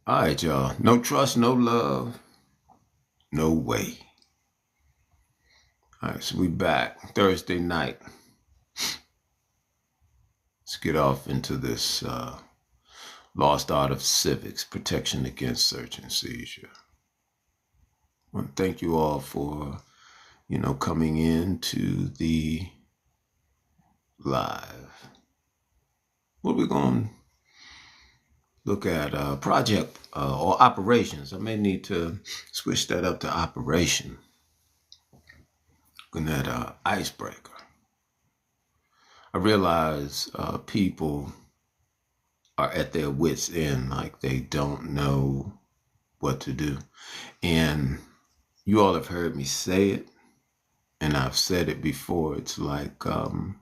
All right, y'all. No trust, no love, no way. All right, so we back Thursday night. Let's get off into this lost art of civics, protection against search and seizure. I want to thank you all for, coming in to the live. What are we going to look at? Project or operations. I may need to switch that up to operation. Looking at icebreaker. I realize people are at their wits' end, like they don't know what to do. And you all have heard me say it, and I've said it before. It's like the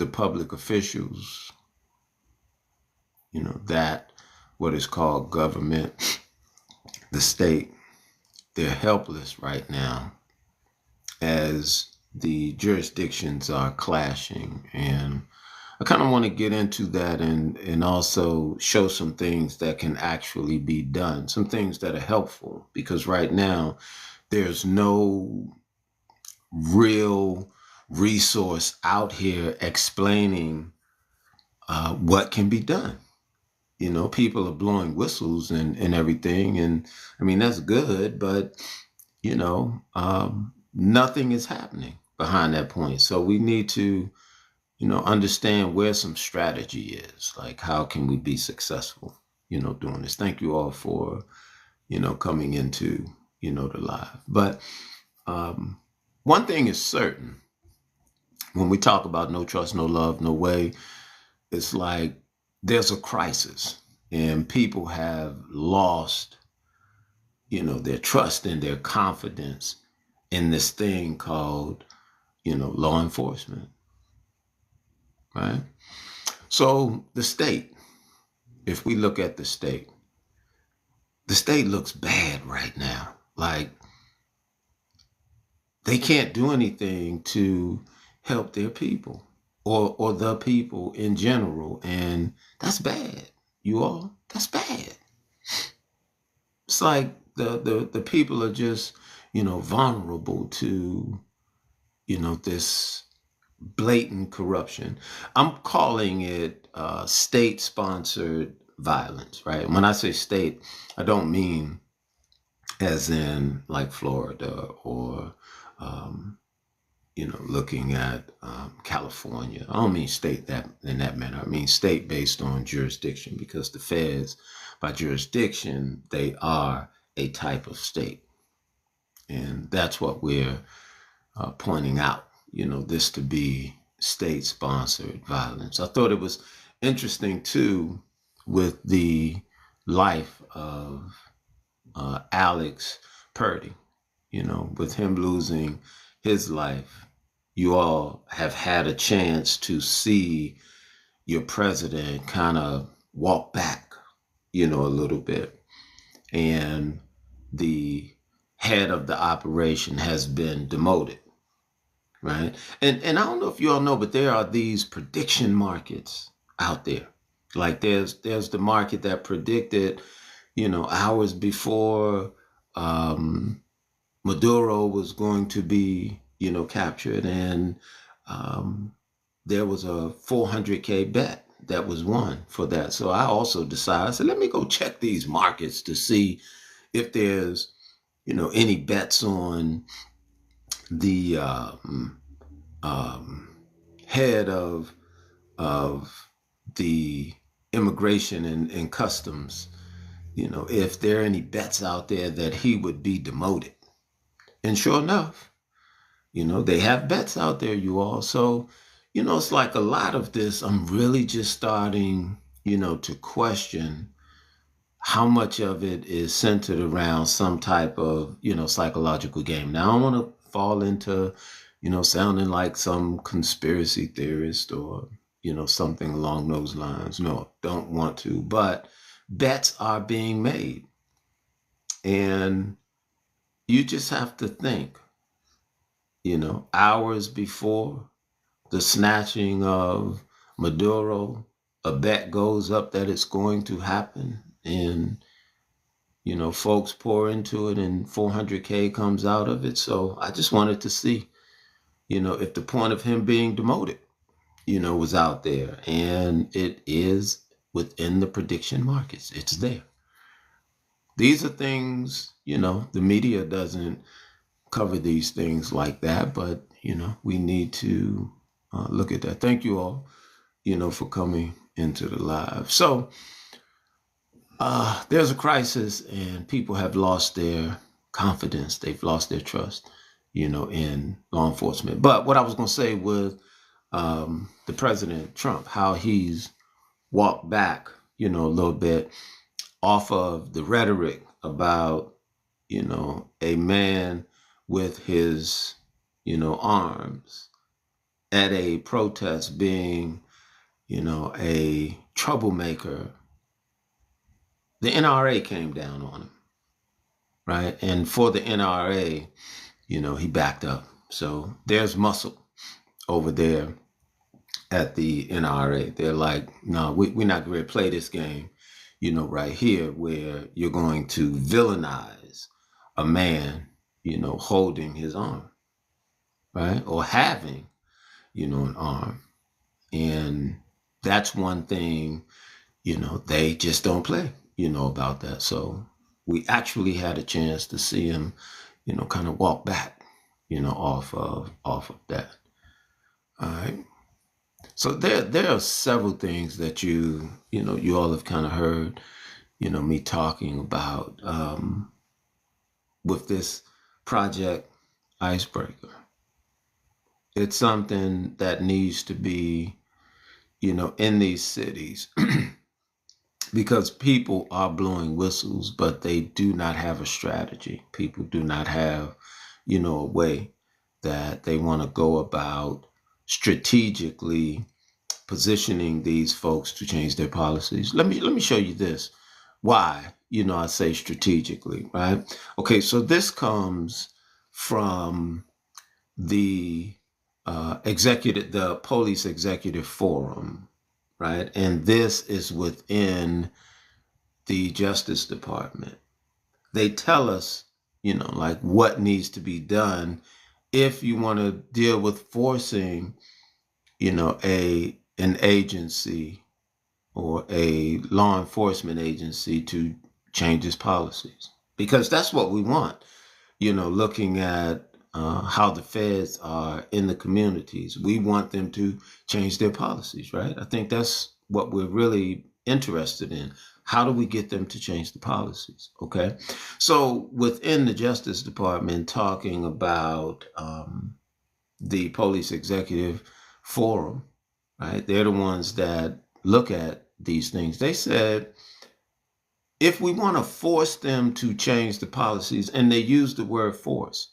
public officials, that what is called government, the state, they're helpless right now as the jurisdictions are clashing. And I kind of want to get into that and also show some things that can actually be done, some things that are helpful, because right now there's no real resource out here explaining what can be done. People are blowing whistles and everything. And I mean, that's good, but, nothing is happening behind that point. So we need to understand where some strategy is. Like, how can we be successful, doing this? Thank you all for, coming into, the live. But one thing is certain. When we talk about no trust, no love, no way, it's like there's a crisis and people have lost, their trust and their confidence in this thing called, law enforcement. Right? So the state, if we look at the state looks bad right now. Like, they can't do anything to help their people or the people in general. And that's bad, you all. That's bad. It's like the people are just, vulnerable to, this blatant corruption. I'm calling it state-sponsored violence, right? When I say state, I don't mean as in like Florida or, looking at California. I don't mean state that in that manner. I mean state based on jurisdiction, because the feds, by jurisdiction, they are a type of state. And that's what we're pointing out, this to be state-sponsored violence. I thought it was interesting, too, with the life of Alex Purdy, with him losing his life. You all have had a chance to see your president kind of walk back, a little bit. And the head of the operation has been demoted. Right. And I don't know if you all know, but there are these prediction markets out there. Like there's the market that predicted, hours before Maduro was going to be, captured. And there was a 400K bet that was won for that. So I also decided, I said, let me go check these markets to see if there's, any bets on the head of the immigration and customs, if there are any bets out there that he would be demoted. And sure enough, they have bets out there, you all. So, it's like a lot of this, I'm really just starting, to question how much of it is centered around some type of, psychological game. Now, I don't want to fall into, sounding like some conspiracy theorist or, something along those lines. No, don't want to. But bets are being made. And you just have to think, hours before the snatching of Maduro, a bet goes up that it's going to happen. and folks pour into it, and 400K comes out of it. So I just wanted to see, if the point of him being demoted, was out there, and it is within the prediction markets. It's there. These are things, the media doesn't cover these things like that, but, we need to look at that. Thank you all, for coming into the live. So there's a crisis, and people have lost their confidence. They've lost their trust, in law enforcement. But what I was going to say with the President Trump, how he's walked back, a little bit off of the rhetoric about, a man with his, arms at a protest being, a troublemaker. The NRA came down on him, right? And for the NRA, he backed up. So there's muscle over there at the NRA. They're like, no, we're not going to play this game, right here, where you're going to villainize a man, holding his arm, right? Or having, an arm. And that's one thing, they just don't play, about that. So we actually had a chance to see him, kind of walk back, off of that. All right. So there are several things that you all have kind of heard, me talking about with this Project Icebreaker. It's something that needs to be, in these cities because people are blowing whistles, but they do not have a strategy. People do not have, a way that they want to go about strategically positioning these folks to change their policies. Let me show you this. Why, I say strategically, right? Okay, so this comes from the the Police Executive Forum, right? And this is within the Justice Department. They tell us, like what needs to be done if you want to deal with forcing, an agency or a law enforcement agency to change its policies. Because that's what we want, looking at how the feds are in the communities. We want them to change their policies, right? I think that's what we're really interested in. How do we get them to change the policies? Okay. So within the Justice Department, talking about the Police Executive Forum, right? They're the ones that look at these things. They said, if we want to force them to change the policies, and they use the word force,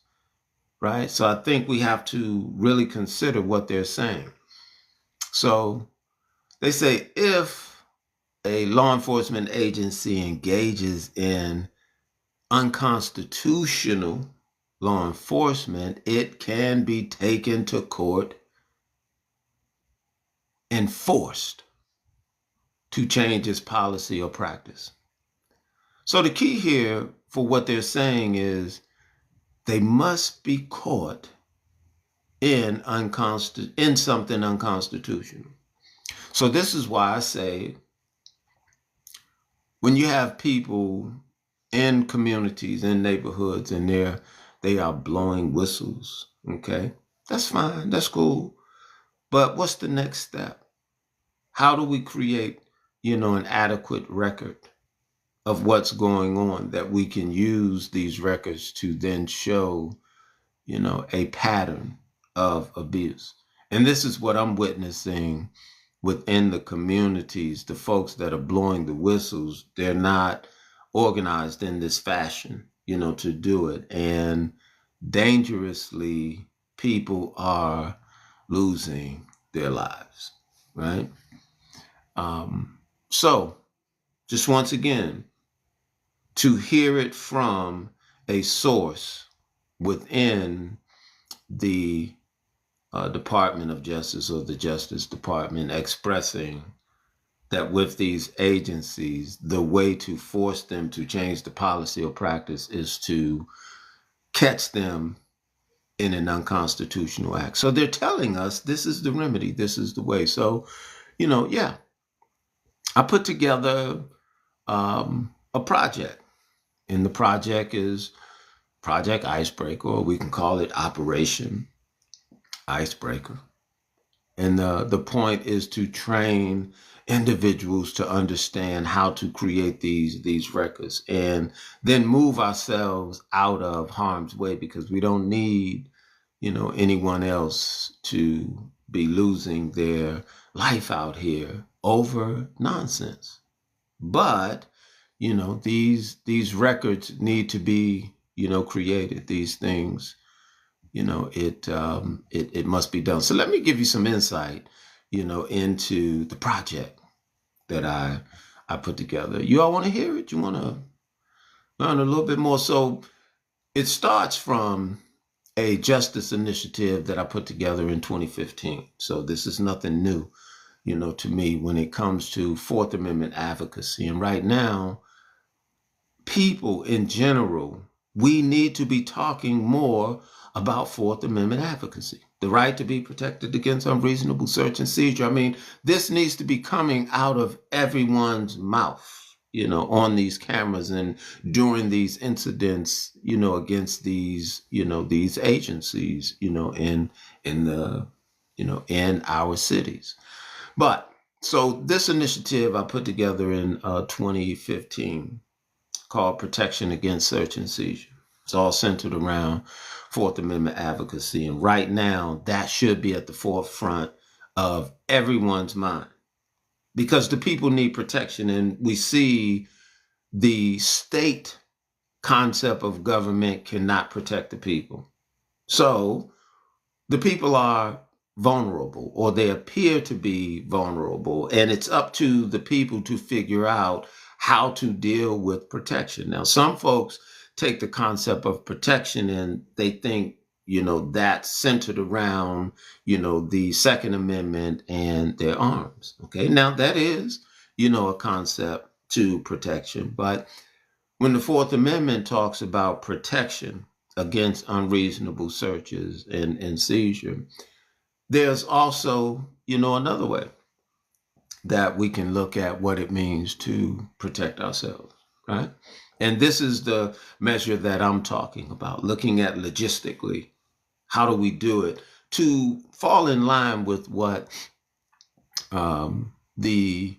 right? So I think we have to really consider what they're saying. So they say, if a law enforcement agency engages in unconstitutional law enforcement, it can be taken to court and forced to change its policy or practice. So the key here for what they're saying is they must be caught in something unconstitutional. So this is why I say, when you have people in communities, in neighborhoods, and they are blowing whistles, okay, that's fine, that's cool. But what's the next step? How do we create, an adequate record of what's going on that we can use these records to then show, a pattern of abuse? And this is what I'm witnessing within the communities. The folks that are blowing the whistles, they're not organized in this fashion, to do it. And dangerously, people are losing their lives, right? So just once again, to hear it from a source within the Department of Justice or the Justice Department expressing that with these agencies, the way to force them to change the policy or practice is to catch them in an unconstitutional act. So they're telling us this is the remedy, this is the way. So, yeah, I put together a project, and the project is Project Icebreaker, or we can call it Operation Icebreaker. And the point is to train individuals to understand how to create these records and then move ourselves out of harm's way, because we don't need, anyone else to be losing their life out here over nonsense. But, these records need to be, created. These things, it must be done. So let me give you some insight, into the project that I put together. You all want to hear it? You want to learn a little bit more? So it starts from a justice initiative that I put together in 2015. So this is nothing new, to me when it comes to Fourth Amendment advocacy. And right now, people in general, we need to be talking more about Fourth Amendment advocacy, the right to be protected against unreasonable search and seizure. I mean, this needs to be coming out of everyone's mouth, on these cameras and during these incidents, against these, these agencies, in our cities. But so this initiative I put together in 2015 called Protection Against Search and Seizure. It's all centered around Fourth Amendment advocacy. And right now, that should be at the forefront of everyone's mind, because the people need protection. And we see the state concept of government cannot protect the people. So the people are vulnerable, or they appear to be vulnerable. And it's up to the people to figure out how to deal with protection. Now, some folks take the concept of protection and they think, that's centered around, the Second Amendment and their arms. Okay. Now that is, a concept to protection. But when the Fourth Amendment talks about protection against unreasonable searches and seizure, there's also, another way that we can look at what it means to protect ourselves, right? And this is the measure that I'm talking about, looking at logistically, how do we do it to fall in line with what the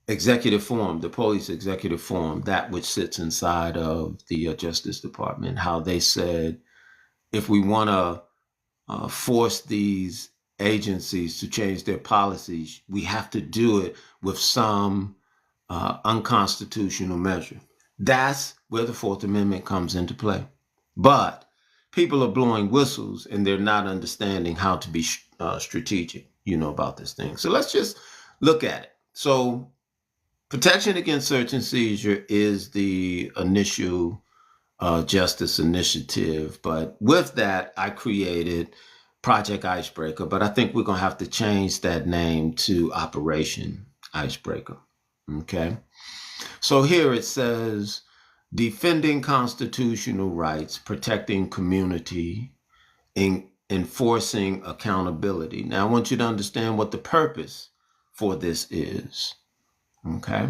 executive forum, the police executive forum, that which sits inside of the Justice Department, how they said, if we want to force these agencies to change their policies, we have to do it with some unconstitutional measure. That's where the Fourth Amendment comes into play. But people are blowing whistles and they're not understanding how to be strategic, about this thing. So let's just look at it. So protection against search and seizure is the initial justice initiative. But with that, I created Project Icebreaker, but I think we're going to have to change that name to Operation Icebreaker. Okay. So here it says, defending constitutional rights, protecting community, enforcing accountability. Now, I want you to understand what the purpose for this is. Okay.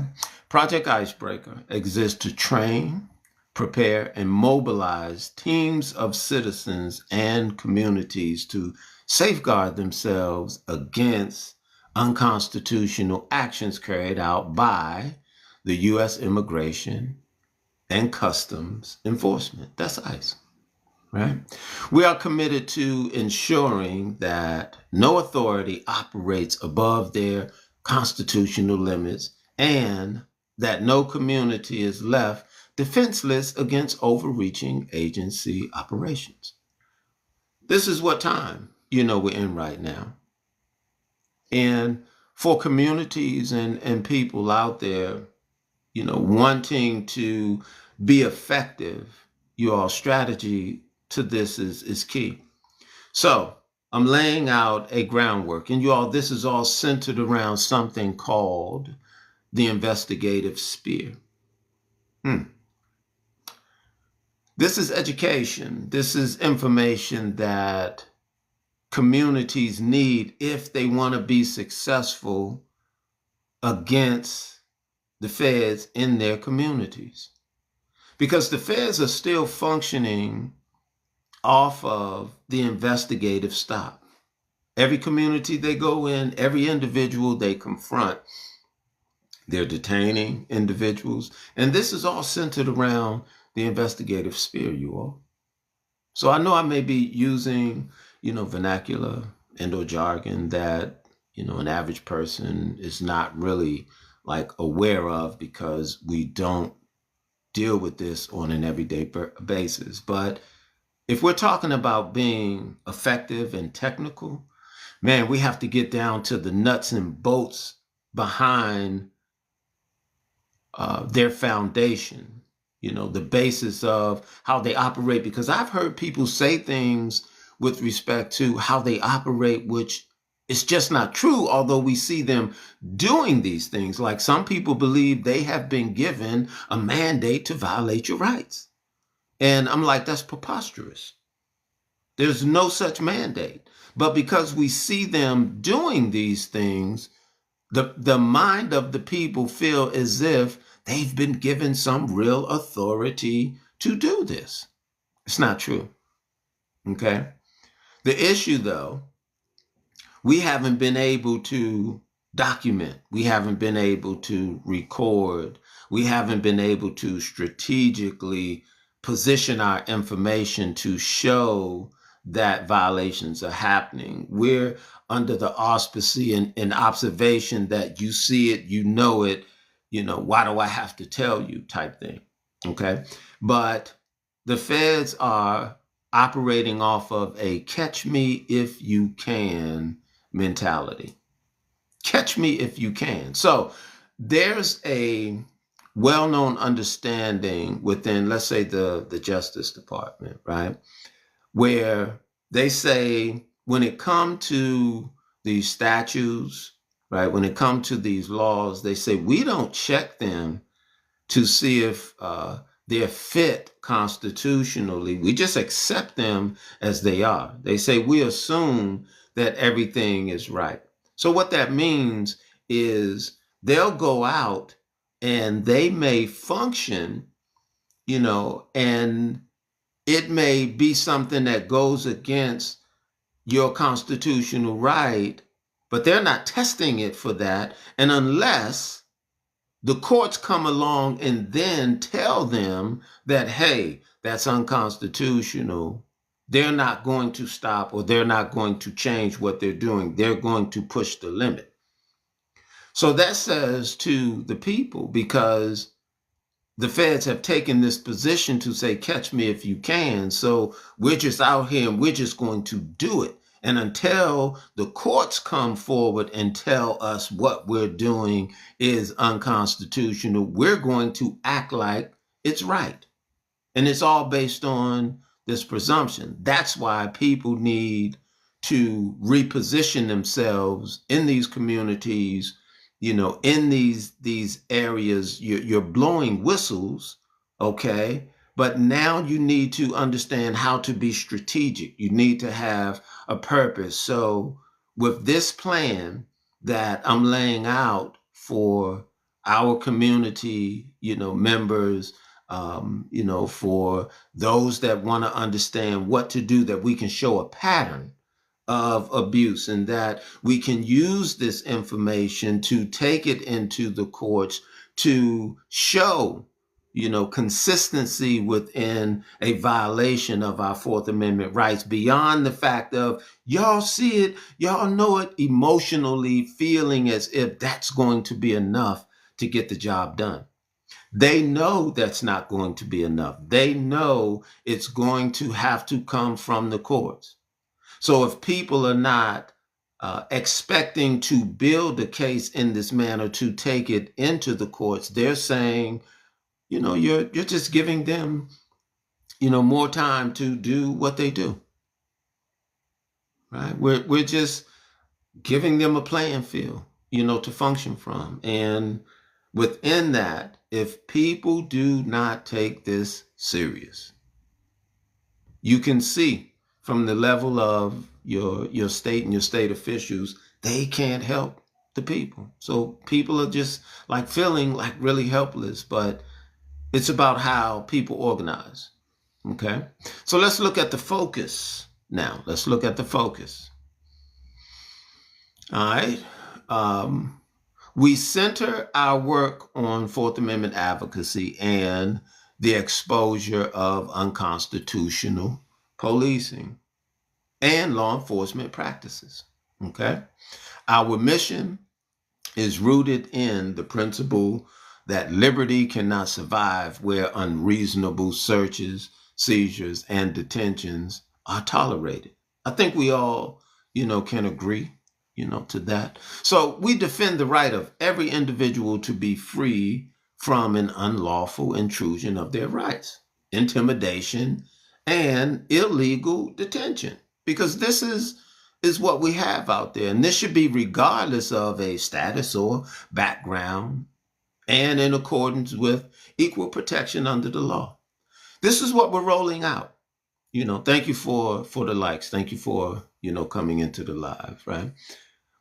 Project Icebreaker exists to train, prepare, and mobilize teams of citizens and communities to safeguard themselves against unconstitutional actions carried out by the U.S. Immigration and Customs Enforcement. That's ICE, right? We are committed to ensuring that no authority operates above their constitutional limits and that no community is left defenseless against overreaching agency operations. This is what time, we're in right now. And for communities and people out there, wanting to be effective, your strategy to this is key. So I'm laying out a groundwork, and this is all centered around something called the investigative sphere. This is education. This is information that communities need if they want to be successful against the feds in their communities. Because the feds are still functioning off of the investigative stop. Every community they go in, every individual they confront, they're detaining individuals. And this is all centered around the investigative sphere, you all. So I know I may be using, vernacular and or jargon that, an average person is not really like aware of because we don't deal with this on an everyday basis. But if we're talking about being effective and technical, man, we have to get down to the nuts and bolts behind their foundation, the basis of how they operate. Because I've heard people say things with respect to how they operate, which is just not true, although we see them doing these things. Like some people believe they have been given a mandate to violate your rights. And I'm like, that's preposterous. There's no such mandate. But because we see them doing these things, the mind of the people feel as if they've been given some real authority to do this. It's not true. Okay. The issue, though, we haven't been able to document. We haven't been able to record. We haven't been able to strategically position our information to show that violations are happening. We're under the auspice and observation that you see it, you know it, why do I have to tell you type thing. Okay. But the feds are operating off of a catch me if you can mentality. Catch me if you can. So there's a well-known understanding within, let's say, the Justice Department, right? Where they say when it comes to these statutes, right, when it comes to these laws, they say we don't check them to see if they're fit constitutionally. We just accept them as they are. They say we assume that everything is right. So what that means is they'll go out and they may function, and it may be something that goes against your constitutional right, but they're not testing it for that. And unless the courts come along and then tell them that, hey, that's unconstitutional, they're not going to stop or they're not going to change what they're doing. They're going to push the limit. So that says to the people, because the feds have taken this position to say, catch me if you can. So we're just out here and we're just going to do it. And until the courts come forward and tell us what we're doing is unconstitutional, we're going to act like it's right. And it's all based on this presumption. That's why people need to reposition themselves in these communities, in these areas. You're blowing whistles, okay? But now you need to understand how to be strategic. You need to have a purpose. So with this plan that I'm laying out for our community, members, for those that want to understand what to do, that we can show a pattern of abuse and that we can use this information to take it into the courts to show, consistency within a violation of our Fourth Amendment rights, beyond the fact of y'all see it, y'all know it, emotionally feeling as if that's going to be enough to get the job done. They know that's not going to be enough. They know it's going to have to come from the courts. So if people are not expecting to build a case in this manner to take it into the courts, they're saying, you're just giving them, more time to do what they do. Right? We're just giving them a playing field, to function from. And within that, if people do not take this serious, you can see from the level of your state and your state officials, they can't help the people. So people are just like feeling like really helpless, but it's about how people organize. Okay. So let's look at the focus now. Let's look at the focus. All right. We center our work on Fourth Amendment advocacy and the exposure of unconstitutional policing and law enforcement practices. Okay. Our mission is rooted in the principle that liberty cannot survive where unreasonable searches, seizures, and detentions are tolerated. I think we all, can agree, to that. So we defend the right of every individual to be free from an unlawful intrusion of their rights, intimidation, and illegal detention, because this is what we have out there. And this should be regardless of a status or background and in accordance with equal protection under the law. This is what we're rolling out. Thank you for the likes. Thank you for, coming into the live, right?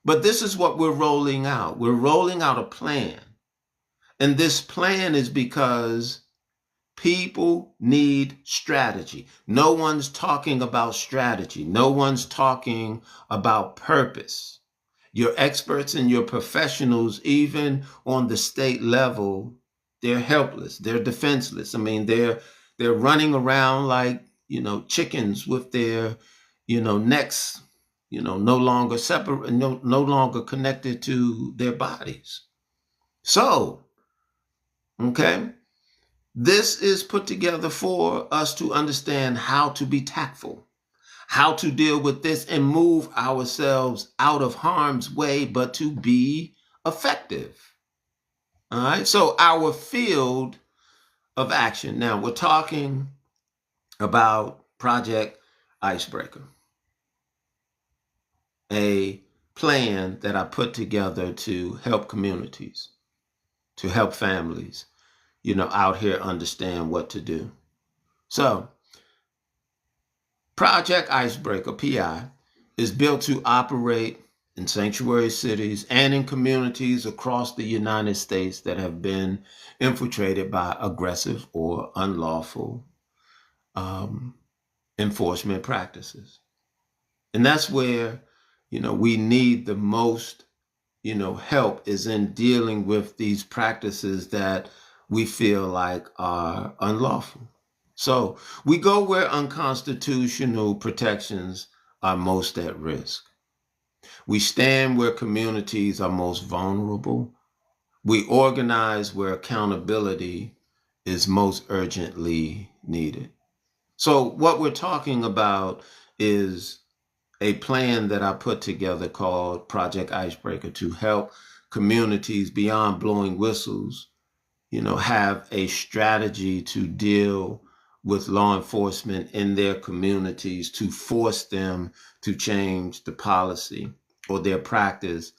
But this is what we're rolling out. We're rolling out a plan. And this plan is because people need strategy. No one's talking about strategy. No one's talking about purpose. Your experts and your professionals, even on the state level, they're helpless. They're defenseless. I mean, they're running around like, chickens with their, necks, no longer separate, no longer connected to their bodies. So, okay. This is put together for us to understand how to be tactful, how to deal with this and move ourselves out of harm's way, but to be effective. All right. So our field of action. Now we're talking about Project Icebreaker, a plan that I put together to help communities, to help families, out here understand what to do. So Project Icebreaker, PI, is built to operate in sanctuary cities and in communities across the United States that have been infiltrated by aggressive or unlawful enforcement practices. And that's where, we need the most, help is in dealing with these practices that we feel like are unlawful. So we go where unconstitutional protections are most at risk. We stand where communities are most vulnerable. We organize where accountability is most urgently needed. So what we're talking about is a plan that I put together called Project Icebreaker to help communities beyond blowing whistles, have a strategy to deal with law enforcement in their communities, to force them to change the policy or their practice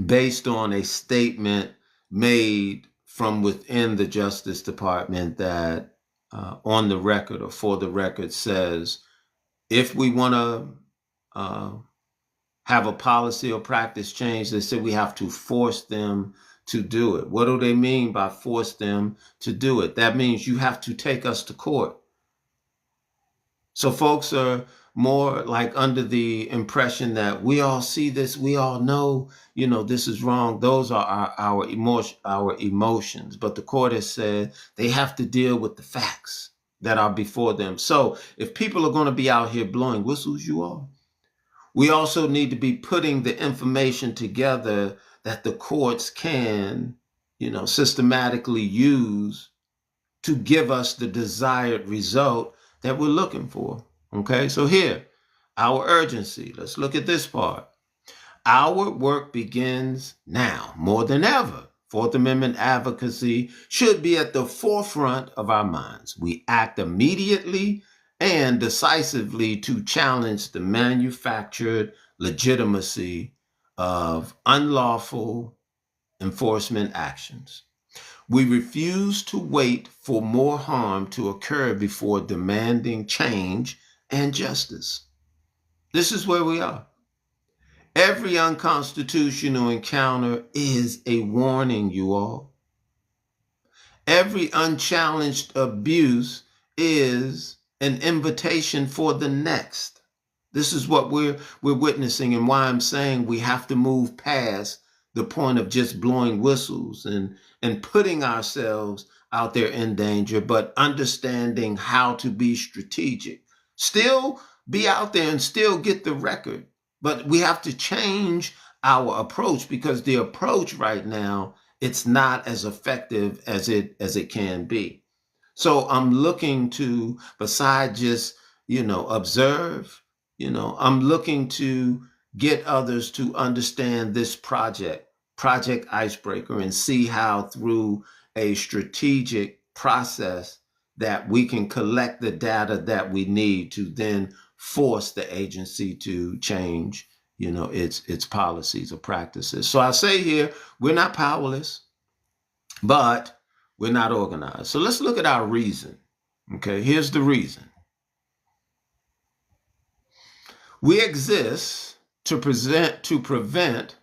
based on a statement made from within the Justice Department that on the record or for the record says, if we want to have a policy or practice change, they said we have to force them to do it. What do they mean by force them to do it? That means you have to take us to court. So folks are more like under the impression that we all see this, we all know, this is wrong. Those are our emotions. But the court has said they have to deal with the facts that are before them. So if people are going to be out here blowing whistles, we also need to be putting the information together that the courts can, systematically use to give us the desired result that we're looking for. Okay, so here, our urgency. Let's look at this part. Our work begins now, more than ever. Fourth Amendment advocacy should be at the forefront of our minds. We act immediately and decisively to challenge the manufactured legitimacy of unlawful enforcement actions. We refuse to wait for more harm to occur before demanding change and justice. This is where we are. Every unconstitutional encounter is a warning, you all. Every unchallenged abuse is an invitation for the next. This is what we're witnessing, and why I'm saying we have to move past the point of just blowing whistles and putting ourselves out there in danger, but understanding how to be strategic. Still be out there and still get the record, but we have to change our approach, because the approach right now, it's not as effective as it can be. So I'm looking to, besides just, observe, I'm looking to get others to understand this project Icebreaker, and see how through a strategic process that we can collect the data that we need to then force the agency to change, its policies or practices. So I say here, we're not powerless, but we're not organized. So let's look at our reason. Okay, here's the reason. We exist to prevent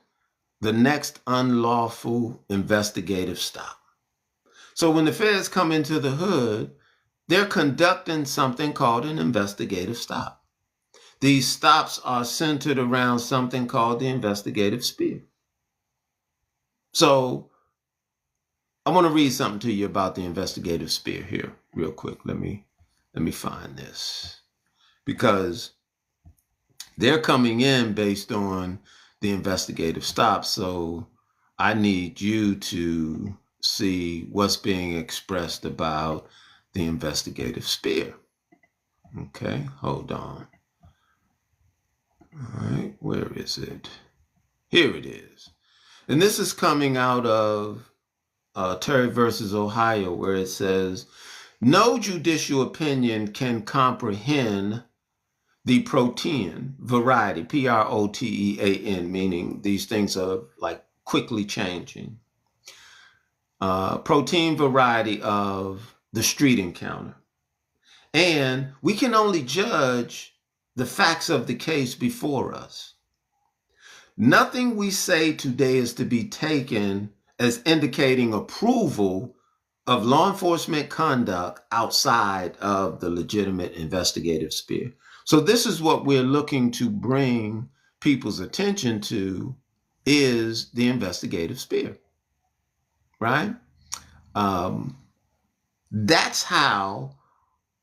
the next unlawful investigative stop. So when the feds come into the hood, they're conducting something called an investigative stop. These stops are centered around something called the investigative spear. So I want to read something to you about the investigative spear here real quick. Let me find this, because they're coming in based on the investigative stop. So I need you to see what's being expressed about the investigative spear. Okay, hold on. All right, where is it? Here it is. And this is coming out of Terry versus Ohio, where it says, no judicial opinion can comprehend the protean variety, Protean, meaning these things are like quickly changing. Protean variety of the street encounter. And we can only judge the facts of the case before us. Nothing we say today is to be taken as indicating approval of law enforcement conduct outside of the legitimate investigative sphere. So this is what we're looking to bring people's attention to, is the investigative sphere, right? That's how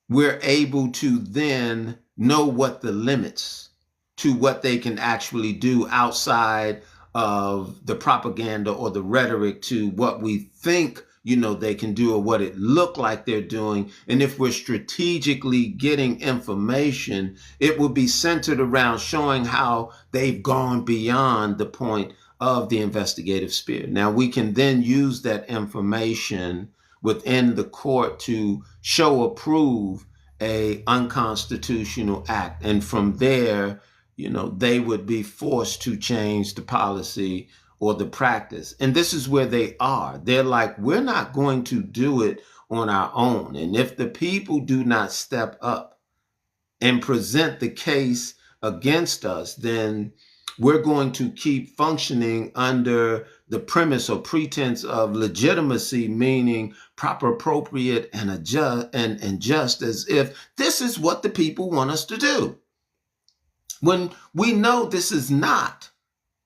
we're able to then know what the limits to what they can actually do outside of the propaganda or the rhetoric to what we think, they can do, or what it look like they're doing. And if we're strategically getting information, it will be centered around showing how they've gone beyond the point of the investigative sphere. Now we can then use that information within the court to approve a unconstitutional act. And from there, they would be forced to change the policy or the practice. And this is where they are. They're like, we're not going to do it on our own. And if the people do not step up and present the case against us, then we're going to keep functioning under the premise or pretense of legitimacy, meaning proper, appropriate, and just, as if this is what the people want us to do, when we know this is not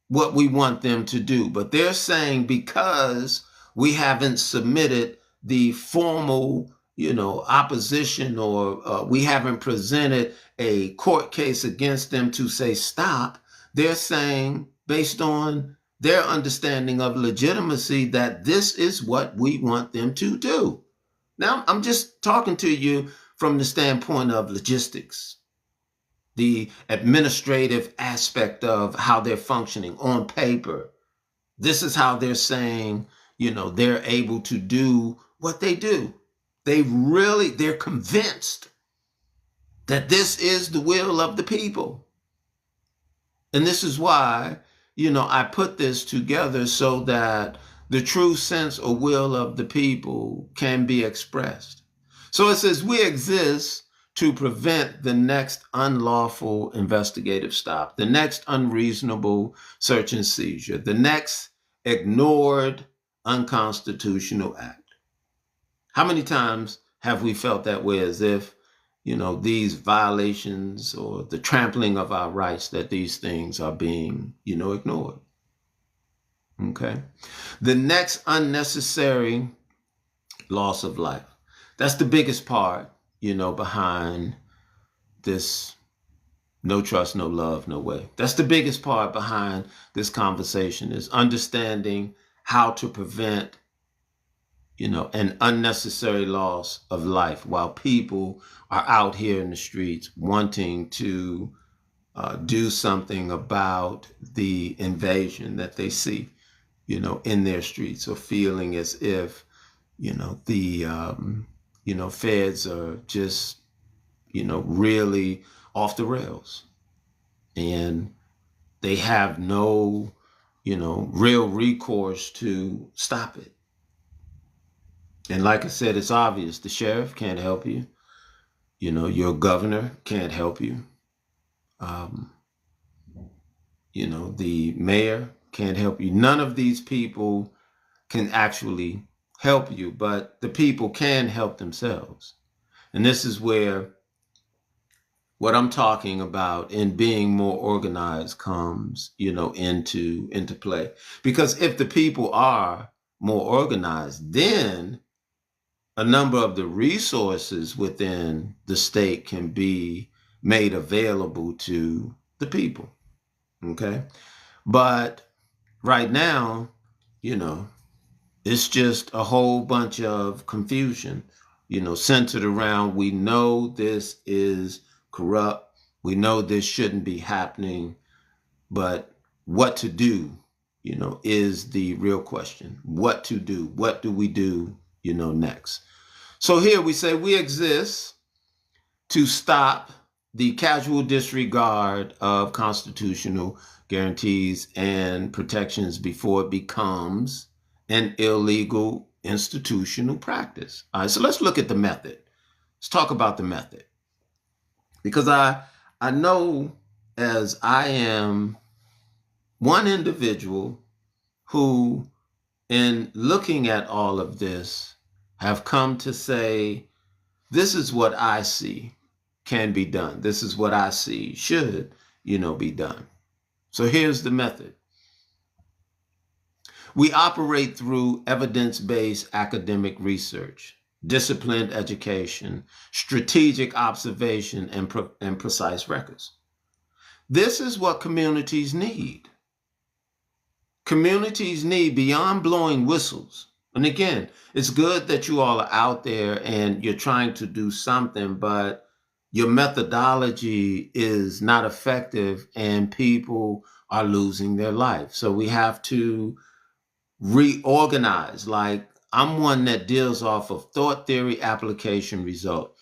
what we want them to do. But they're saying, because we haven't submitted the formal, opposition, or we haven't presented a court case against them to say stop, they're saying, based on their understanding of legitimacy, that this is what we want them to do. Now, I'm just talking to you from the standpoint of logistics, the administrative aspect of how they're functioning on paper. This is how they're saying, they're able to do what they do. They're convinced that this is the will of the people. And this is why, I put this together, so that the true sense or will of the people can be expressed. So it says, we exist to prevent the next unlawful investigative stop, the next unreasonable search and seizure, the next ignored unconstitutional act. How many times have we felt that way, as if, these violations or the trampling of our rights, that these things are being, ignored? Okay. The next unnecessary loss of life. That's the biggest part, behind this no trust, no love, no way. That's the biggest part behind this conversation, is understanding how to prevent, an unnecessary loss of life while people are out here in the streets wanting to do something about the invasion that they see, in their streets, or feeling as if, the, feds are just, really off the rails, and they have no, real recourse to stop it. And like I said, it's obvious. The sheriff can't help you. Your governor can't help you. The mayor can't help you. None of these people can actually help you, but the people can help themselves. And this is where what I'm talking about in being more organized comes, into play. Because if the people are more organized, then a number of the resources within the state can be made available to the people. Okay. But right now, it's just a whole bunch of confusion, centered around, we know this is corrupt. We know this shouldn't be happening, but what to do, is the real question. What to do? What do we do, next? So here we say we exist to stop the casual disregard of constitutional guarantees and protections before it becomes an illegal institutional practice. All right, so let's look at the method. Let's talk about the method. Because I know, as I am one individual who, in looking at all of this, have come to say, this is what I see can be done. This is what I see should, be done. So here's the method. We operate through evidence-based academic research, disciplined education, strategic observation, and precise records. This is what communities need. Communities need, beyond blowing whistles. And again, it's good that you all are out there and you're trying to do something, but your methodology is not effective and people are losing their life. So we have to reorganize. Like, I'm one that deals off of thought, theory, application, result.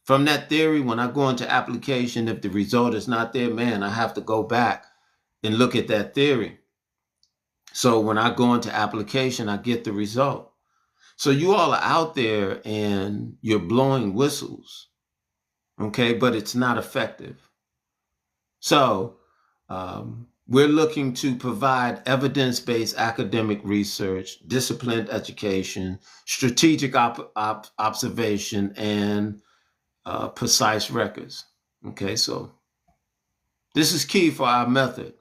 From that theory, when I go into application, if the result is not there, man, I have to go back and look at that theory. So when I go into application, I get the result. So you all are out there and you're blowing whistles, okay, but it's not effective. So we're looking to provide evidence-based academic research, disciplined education, strategic observation, and precise records. Okay, so this is key for our method,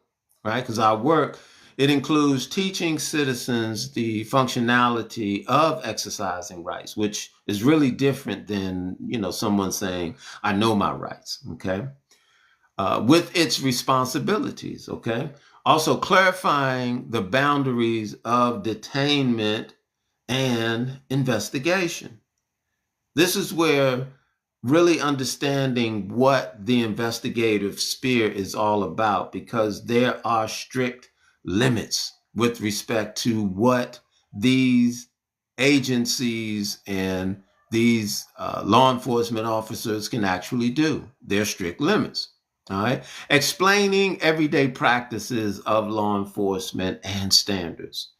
right? Because our work, it includes teaching citizens the functionality of exercising rights, which is really different than, someone saying, I know my rights, okay? With its responsibilities, okay? Also clarifying the boundaries of detainment and investigation. This is where really understanding what the investigative sphere is all about, because there are strict limits with respect to what these agencies and these law enforcement officers can actually do. There are strict limits. All right. Explaining everyday practices of law enforcement and standards.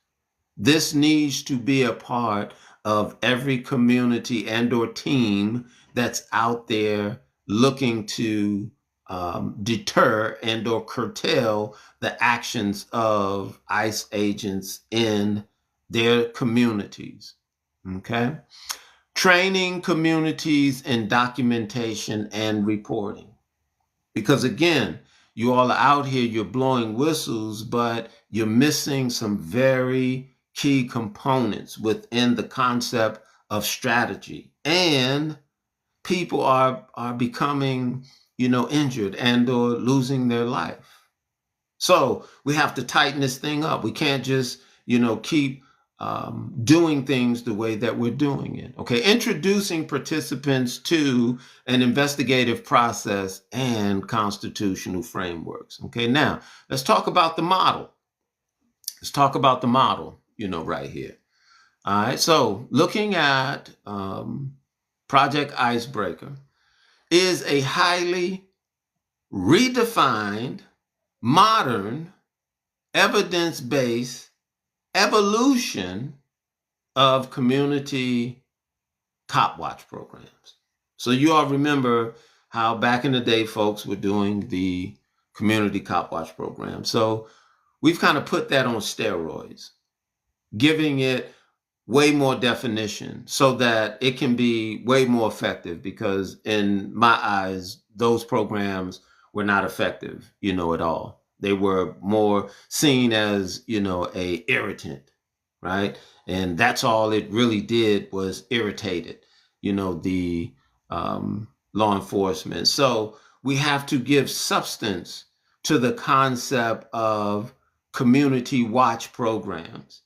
This needs to be a part of every community and or team that's out there looking to deter and or curtail the actions of ICE agents in their communities. Okay? Training communities in documentation and reporting. Because again, you all are out here, you're blowing whistles, but you're missing some very key components within the concept of strategy. And people are becoming, injured and or losing their life. So we have to tighten this thing up. We can't just, keep doing things the way that we're doing it. Okay, introducing participants to an investigative process and constitutional frameworks. Okay, now let's talk about the model. Let's talk about the model, right here. All right, so looking at Project Icebreaker is a highly redefined, modern, evidence-based evolution of community cop watch programs. So you all remember how back in the day folks were doing the community cop watch program. So we've kind of put that on steroids, giving it way more definition so that it can be way more effective, because in my eyes, those programs were not effective, at all. They were more seen as, a irritant, right? And that's all it really did was irritated, the law enforcement. So we have to give substance to the concept of community watch programs.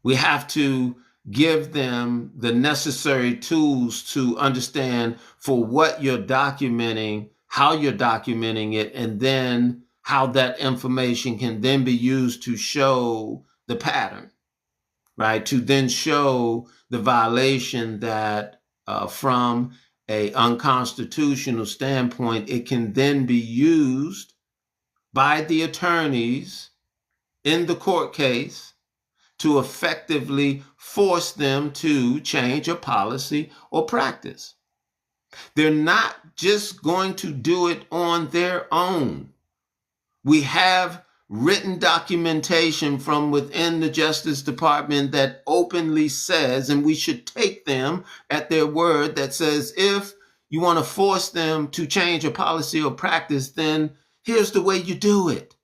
We have to give them the necessary tools to understand for what you're documenting, how you're documenting it, and then how that information can then be used to show the pattern, right? To then show the violation that from a unconstitutional standpoint, it can then be used by the attorneys in the court case to effectively force them to change a policy or practice. They're not just going to do it on their own. We have written documentation from within the Justice Department that openly says, and we should take them at their word, that says if you want to force them to change a policy or practice, then here's the way you do it.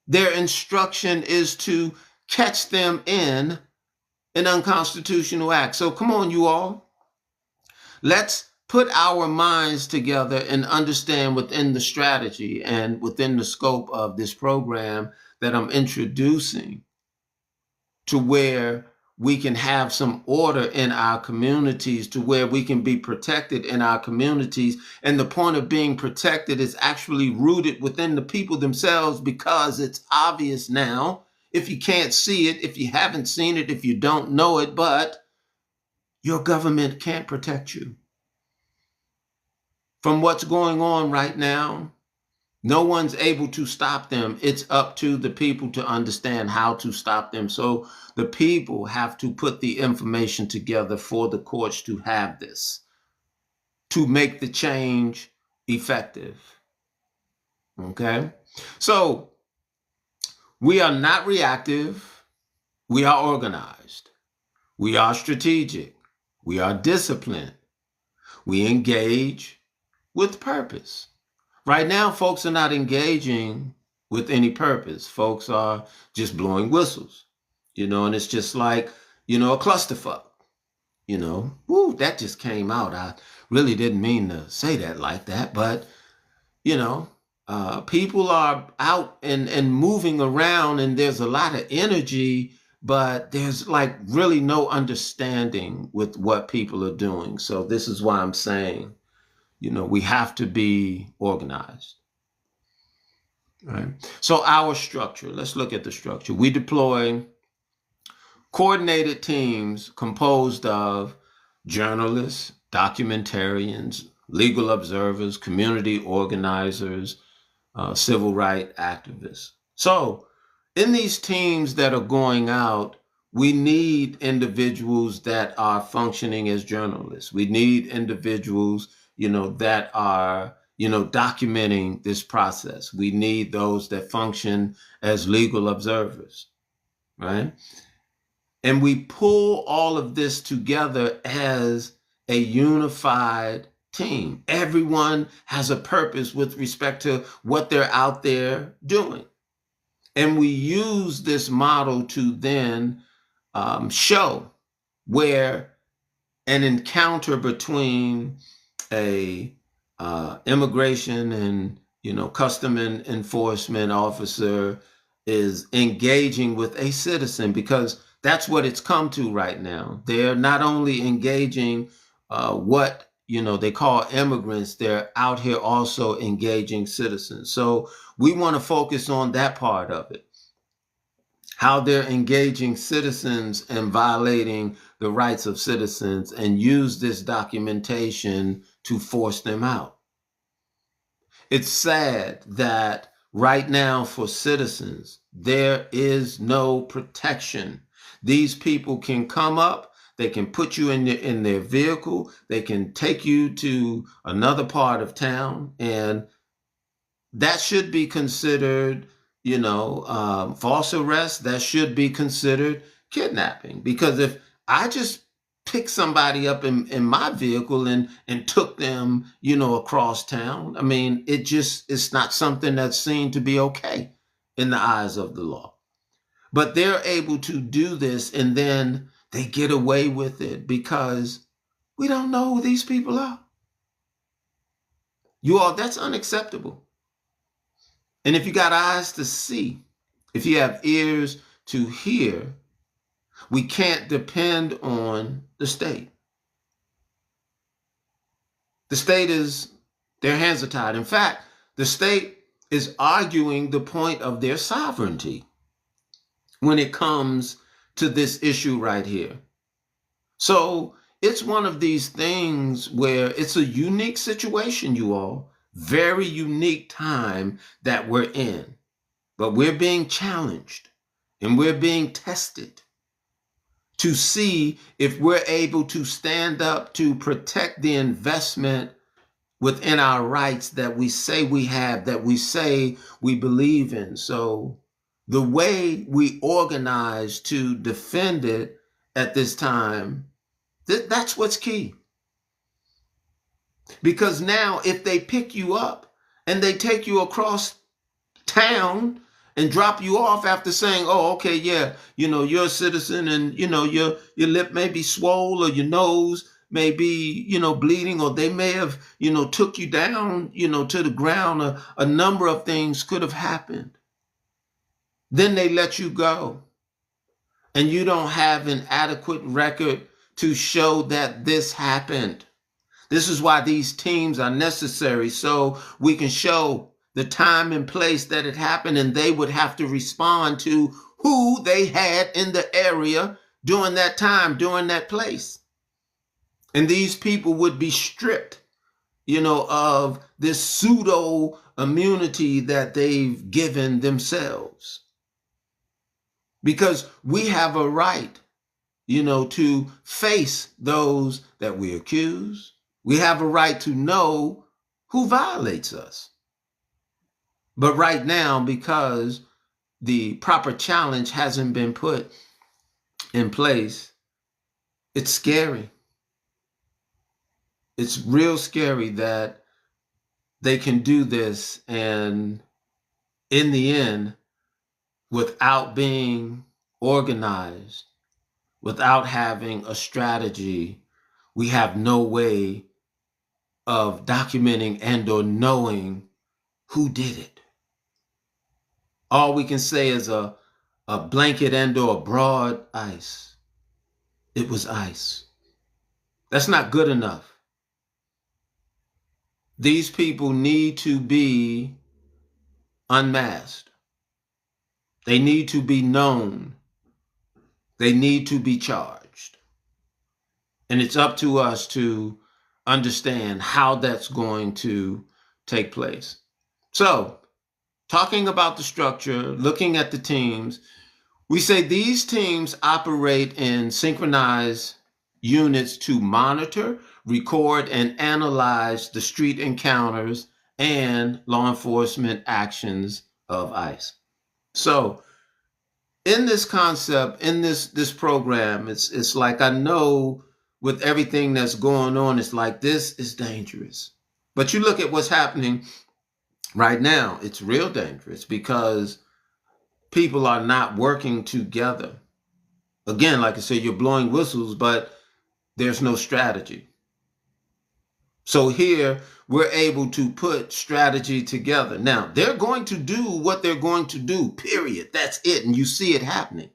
Their instruction is to catch them in an unconstitutional act. So come on, you all. Let's put our minds together and understand within the strategy and within the scope of this program that I'm introducing, to where we can have some order in our communities, to where we can be protected in our communities. And the point of being protected is actually rooted within the people themselves, because it's obvious now, if you can't see it, if you haven't seen it, if you don't know it, but your government can't protect you from what's going on right now. No one's able to stop them. It's up to the people to understand how to stop them. So the people have to put the information together for the courts to have this, to make the change effective. Okay? So we are not reactive. We are organized. We are strategic. We are disciplined. We engage with purpose. Right now, folks are not engaging with any purpose. Folks are just blowing whistles, and it's just like, a clusterfuck, woo, that just came out. I really didn't mean to say that like that, but, people are out and moving around, and there's a lot of energy, but there's like really no understanding with what people are doing. So this is why I'm saying, we have to be organized. Right? So our structure, let's look at the structure. We deploy coordinated teams composed of journalists, documentarians, legal observers, community organizers, civil rights activists. So in these teams that are going out, we need individuals that are functioning as journalists. We need individuals, that are, documenting this process. We need those that function as legal observers, right? And we pull all of this together as a unified team. Everyone has a purpose with respect to what they're out there doing. And we use this model to then show where an encounter between a immigration and custom enforcement officer is engaging with a citizen, because that's what it's come to right now. They're not only engaging what they call immigrants, they're out here also engaging citizens. So we want to focus on that part of it, how they're engaging citizens and violating the rights of citizens, and use this documentation to force them out. It's sad that right now for citizens, there is no protection. These people can come up, they can put you in their vehicle, they can take you to another part of town, and that should be considered, false arrest. That should be considered kidnapping. Because if I just picked somebody up in my vehicle and took them, across town, I mean, it's not something that's seen to be okay in the eyes of the law. But they're able to do this, and then they get away with it because we don't know who these people are. You all, that's unacceptable. And if you got eyes to see, if you have ears to hear, we can't depend on the state. The state their hands are tied. In fact, the state is arguing the point of their sovereignty when it comes to this issue right here. So it's one of these things where it's a unique situation, you all. Very unique time that we're in. But we're being challenged and we're being tested to see if we're able to stand up to protect the investment within our rights that we say we have, that we say we believe in. So the way we organize to defend it at this time, that's what's key. Because now if they pick you up and they take you across town and drop you off after saying, oh, okay, yeah, you're a citizen, and, your lip may be swollen, or your nose may be, bleeding, or they may have, took you down, to the ground. A number of things could have happened. Then they let you go, and you don't have an adequate record to show that this happened. This is why these teams are necessary, so we can show the time and place that it happened, and they would have to respond to who they had in the area during that time, during that place. And these people would be stripped, of this pseudo immunity that they've given themselves. Because we have a right, to face those that we accuse. We have a right to know who violates us. But right now, because the proper challenge hasn't been put in place, it's scary. It's real scary that they can do this, and in the end, without being organized, without having a strategy, we have no way of documenting and or knowing who did it. All we can say is a blanket and or broad ice. It was ice. That's not good enough. These people need to be unmasked. They need to be known. They need to be charged. And it's up to us to understand how that's going to take place. So talking about the structure, looking at the teams, we say these teams operate in synchronized units to monitor, record, and analyze the street encounters and law enforcement actions of ICE. So in this concept, in this program, it's like I know with everything that's going on, it's like this is dangerous. But you look at what's happening right now, it's real dangerous because people are not working together. Again, like I said, you're blowing whistles, but there's no strategy. So here we're able to put strategy together. Now, they're going to do what they're going to do, period. That's it. And you see it happening.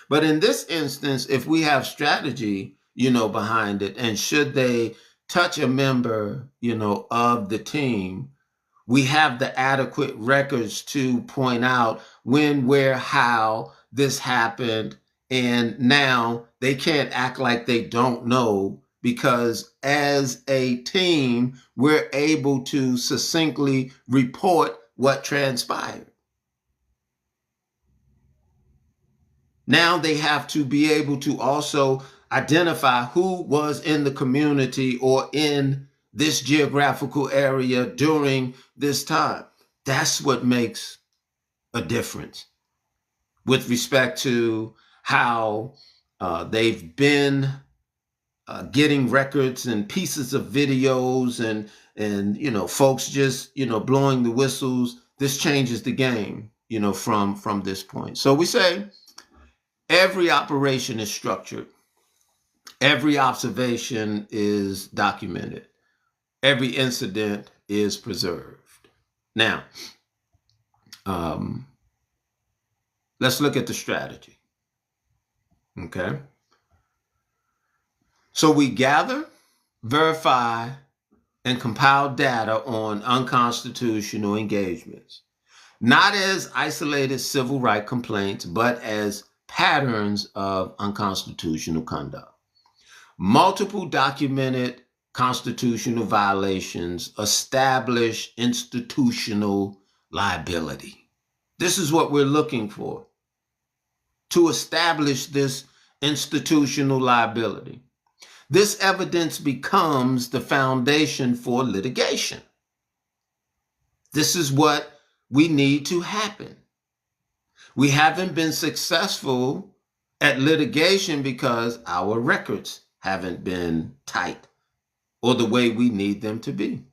But in this instance, if we have strategy, behind it, and should they touch a member, of the team, we have the adequate records to point out when, where, how this happened. And now they can't act like they don't know, because as a team, we're able to succinctly report what transpired. Now they have to be able to also identify who was in the community or in this geographical area during this time. That's what makes a difference with respect to how they've been getting records and pieces of videos and folks just blowing the whistles. This changes the game from this point. So we say every operation is structured, every observation is documented, every incident is preserved. Now, let's look at the strategy. Okay. So we gather, verify, and compile data on unconstitutional engagements, not as isolated civil rights complaints, but as patterns of unconstitutional conduct. Multiple documented constitutional violations establish institutional liability. This is what we're looking for, to establish this institutional liability. This evidence becomes the foundation for litigation. This is what we need to happen. We haven't been successful at litigation because our records haven't been tight or the way we need them to be.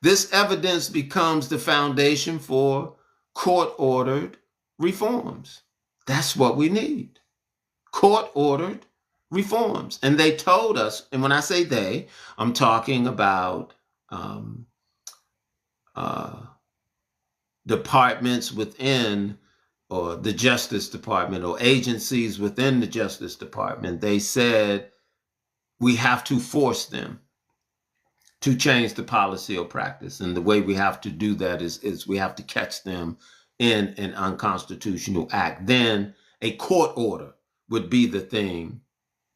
This evidence becomes the foundation for court-ordered reforms. That's what we need. Court-ordered reforms. And they told us, and when I say they, I'm talking about departments within, or the Justice Department, or agencies within the Justice Department. They said we have to force them to change the policy or practice. And the way we have to do that is we have to catch them in an unconstitutional act. Then a court order would be the thing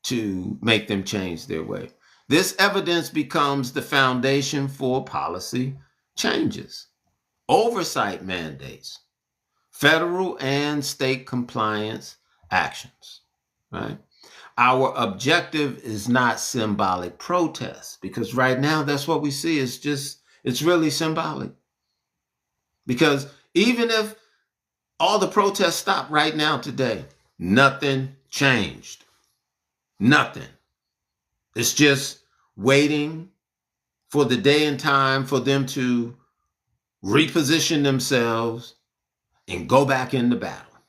to make them change their way. This evidence becomes the foundation for policy changes, oversight mandates, federal and state compliance actions, right? Our objective is not symbolic protest, because right now that's what we see. It's really symbolic. Because even if all the protests stop right now today, nothing changed. Nothing. It's just waiting for the day and time for them to reposition themselves and go back into battle.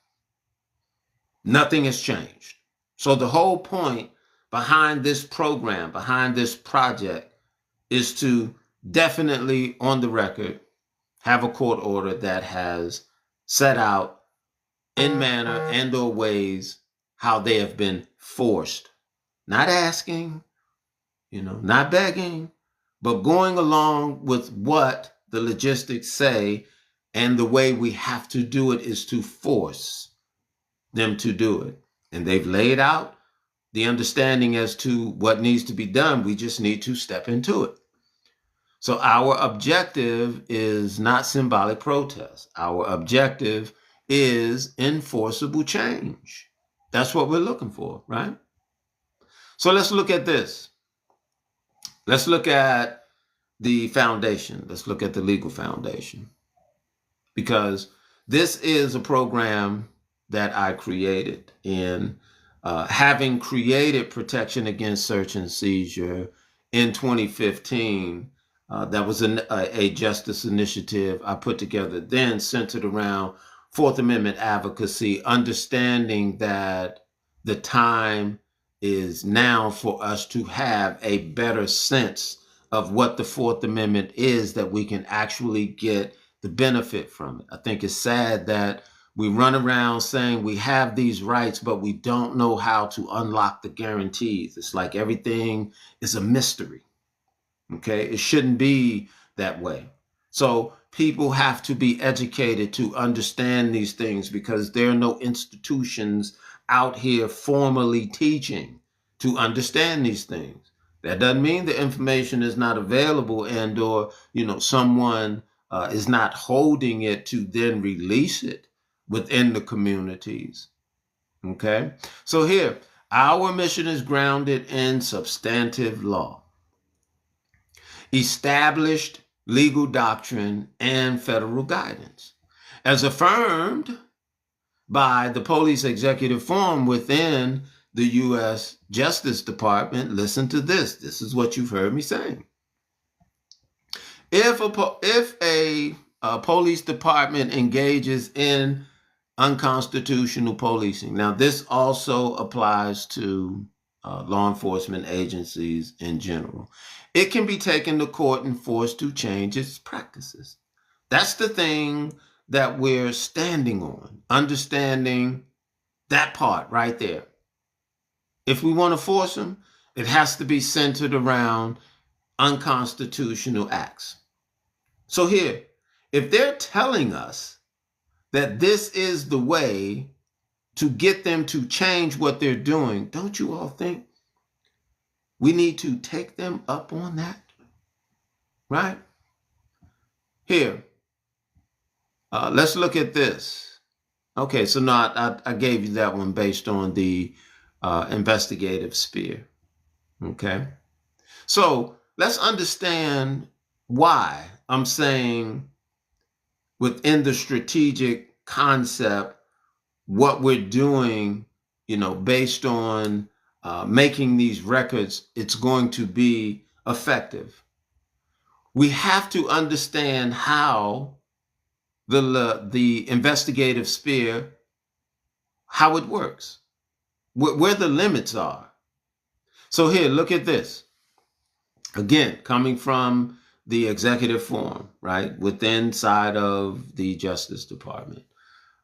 Nothing has changed. So the whole point behind this program, behind this project, is to definitely, on the record, have a court order that has set out in manner and or ways how they have been forced. Not asking, not begging, but going along with what the logistics say, and the way we have to do it is to force them to do it. And they've laid out the understanding as to what needs to be done. We just need to step into it. So our objective is not symbolic protest. Our objective is enforceable change. That's what we're looking for, right? So let's look at this. Let's look at the foundation. Let's look at the legal foundation. Because this is a program that I created. In having created protection against search and seizure in 2015, that was a justice initiative I put together then, centered around Fourth Amendment advocacy, understanding that the time is now for us to have a better sense of what the Fourth Amendment is, that we can actually get the benefit from it. I think it's sad that we run around saying we have these rights, but we don't know how to unlock the guarantees. It's like everything is a mystery. Okay, it shouldn't be that way. So people have to be educated to understand these things, because there are no institutions out here formally teaching to understand these things. That doesn't mean the information is not available, and or someone is not holding it to then release it within the communities. Okay, so here our mission is grounded in substantive law, established legal doctrine, and federal guidance, as affirmed by the Police Executive Forum within the U.S. Justice Department. Listen to this. This is what you've heard me saying. If a police department engages in unconstitutional policing, now this also applies to law enforcement agencies in general, it can be taken to court and forced to change its practices. That's the thing that we're standing on, understanding that part right there. If we want to force them, it has to be centered around unconstitutional acts. So here, if they're telling us that this is the way to get them to change what they're doing, don't you all think we need to take them up on that? Right? Here, let's look at this. Okay, so now I gave you that one based on the investigative sphere. Okay, so let's understand why I'm saying within the strategic concept, what we're doing, based on making these records, it's going to be effective. We have to understand how the investigative sphere, how it works, where the limits are. So here, look at this. Again, coming from the executive forum, right, within side of the Justice Department.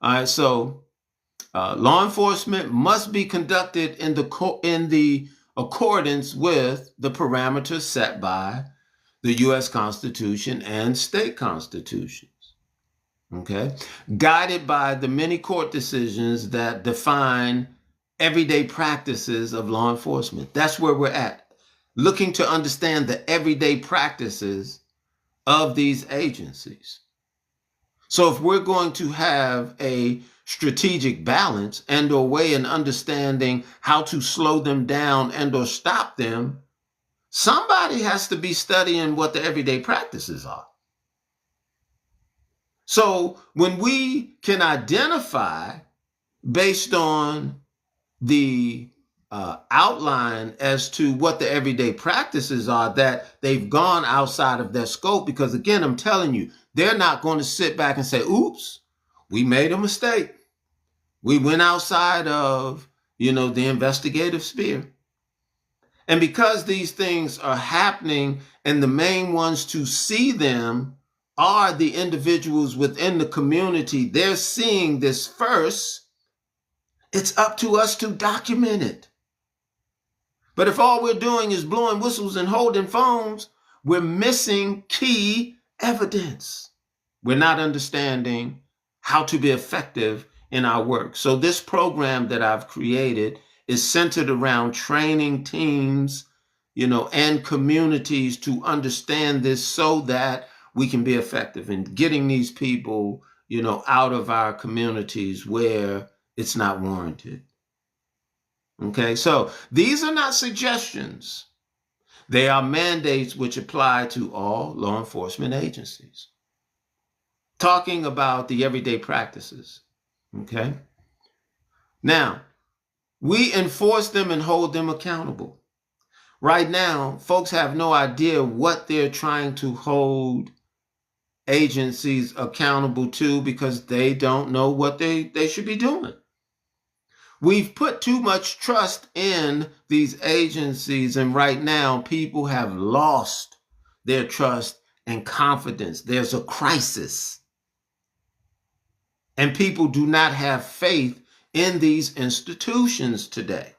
All right, so law enforcement must be conducted in the accordance with the parameters set by the U.S. Constitution and state constitutions. Okay, guided by the many court decisions that define everyday practices of law enforcement. That's where we're at, looking to understand the everyday practices of these agencies. So if we're going to have a strategic balance and or way in understanding how to slow them down and or stop them, somebody has to be studying what the everyday practices are. So when we can identify based on the outline as to what the everyday practices are, that they've gone outside of their scope, because again, I'm telling you, they're not going to sit back and say, oops, we made a mistake. We went outside of, the investigative sphere. And because these things are happening, and the main ones to see them are the individuals within the community, they're seeing this first. It's up to us to document it. But if all we're doing is blowing whistles and holding phones, we're missing key evidence. We're not understanding how to be effective in our work. So this program that I've created is centered around training teams and communities to understand this so that we can be effective in getting these people, out of our communities where it's not warranted. Okay, so these are not suggestions. They are mandates which apply to all law enforcement agencies. Talking about the everyday practices. Okay. Now, we enforce them and hold them accountable. Right now, folks have no idea what they're trying to hold agencies accountable to because they don't know what they should be doing. We've put too much trust in these agencies, and right now, people have lost their trust and confidence. There's a crisis, and people do not have faith in these institutions today.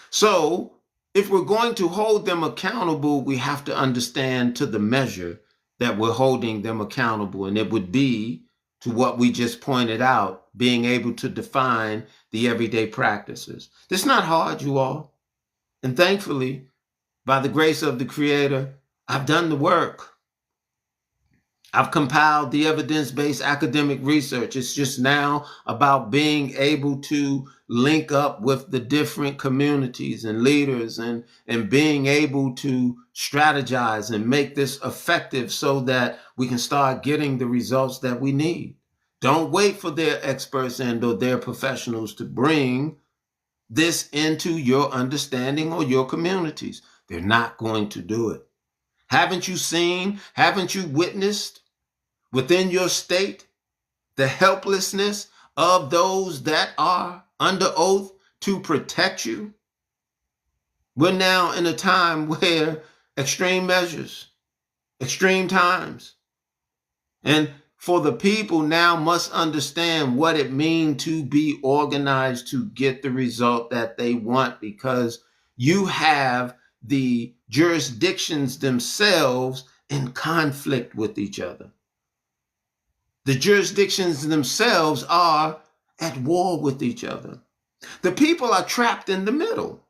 So, if we're going to hold them accountable, we have to understand to the measure that we're holding them accountable. And it would be to what we just pointed out, being able to define the everyday practices. It's not hard, you all. And thankfully, by the grace of the Creator, I've done the work. I've compiled the evidence-based academic research. It's just now about being able to link up with the different communities and leaders and being able to strategize and make this effective so that we can start getting the results that we need. Don't wait for their experts and or their professionals to bring this into your understanding or your communities. They're not going to do it. Haven't you seen, haven't you witnessed within your state the helplessness of those that are under oath to protect you? We're now in a time where extreme measures, extreme times, and for the people now must understand what it means to be organized to get the result that they want, because you have the jurisdictions themselves in conflict with each other. The jurisdictions themselves are at war with each other. The people are trapped in the middle.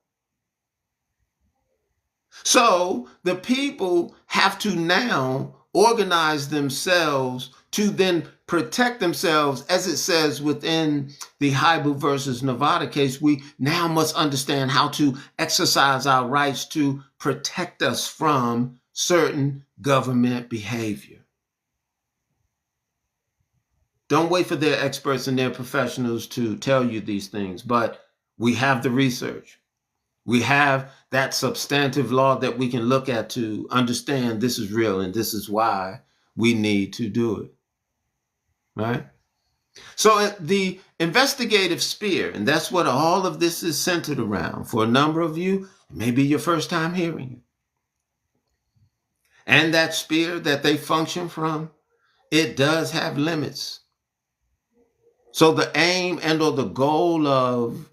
So the people have to now organize themselves to then protect themselves. As it says within the Hybel versus Nevada case, we now must understand how to exercise our rights to protect us from certain government behavior. Don't wait for their experts and their professionals to tell you these things, but we have the research. We have that substantive law that we can look at to understand this is real and this is why we need to do it, right? So the investigative sphere, and that's what all of this is centered around. For a number of you, it may be your first time hearing it. And that sphere that they function from, it does have limits. So the aim and or the goal of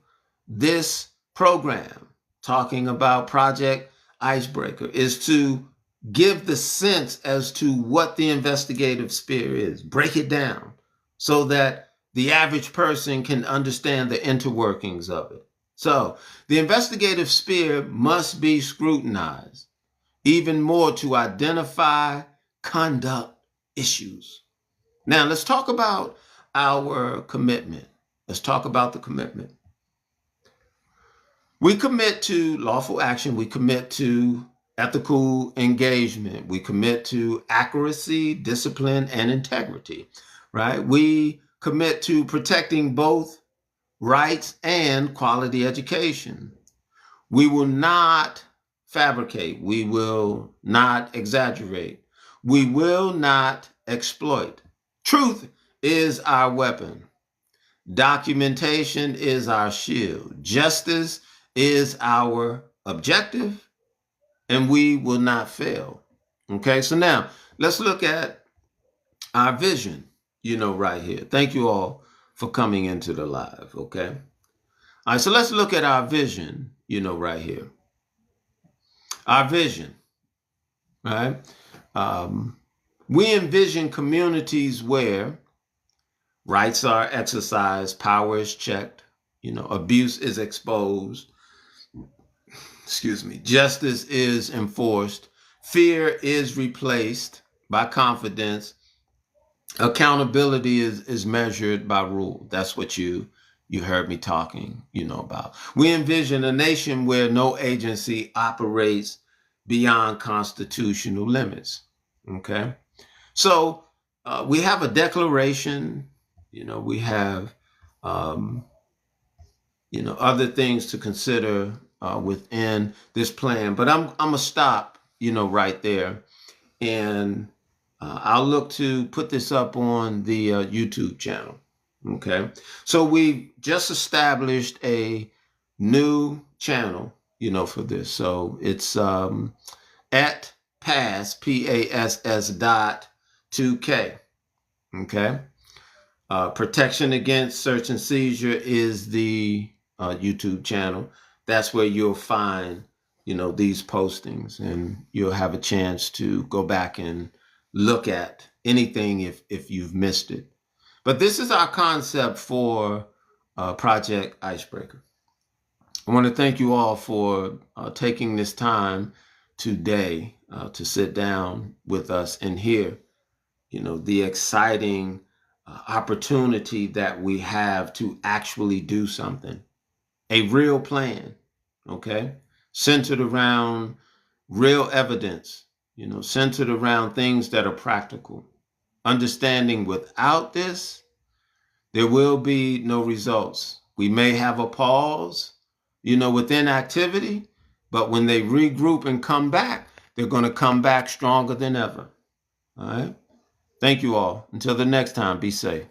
this program, talking about Project Icebreaker, is to give the sense as to what the investigative sphere is, break it down so that the average person can understand the interworkings of it. So the investigative sphere must be scrutinized even more to identify conduct issues. Now let's talk about our commitment. Let's talk about the commitment. We commit to lawful action. We commit to ethical engagement. We commit to accuracy, discipline, and integrity, right? We commit to protecting both rights and quality education. We will not fabricate. We will not exaggerate. We will not exploit. Truth is our weapon. Documentation is our shield. Justice is our objective, and we will not fail. Okay, so now let's look at our vision, right here. Thank you all for coming into the live, okay? All right, so let's look at our vision, right here. Our vision, right? We envision communities where rights are exercised, power is checked, abuse is exposed, excuse me, justice is enforced, fear is replaced by confidence, accountability is measured by rule. That's what you heard me talking, about. We envision a nation where no agency operates beyond constitutional limits. Okay, so we have a declaration. We have other things to consider within this plan. But I'm gonna stop, right there, and I'll look to put this up on the YouTube channel. Okay, so we just established a new channel, for this. So it's at pass PASS dot 2K. Okay. Protection Against Search and Seizure is the YouTube channel. That's where you'll find, these postings, and you'll have a chance to go back and look at anything if you've missed it. But this is our concept for Project Icebreaker. I want to thank you all for taking this time today to sit down with us and hear, the exciting opportunity that we have to actually do something, a real plan, okay, centered around real evidence, centered around things that are practical, understanding without this, there will be no results. We may have a pause, within activity, but when they regroup and come back, they're going to come back stronger than ever. All right. Thank you all. Until the next time, be safe.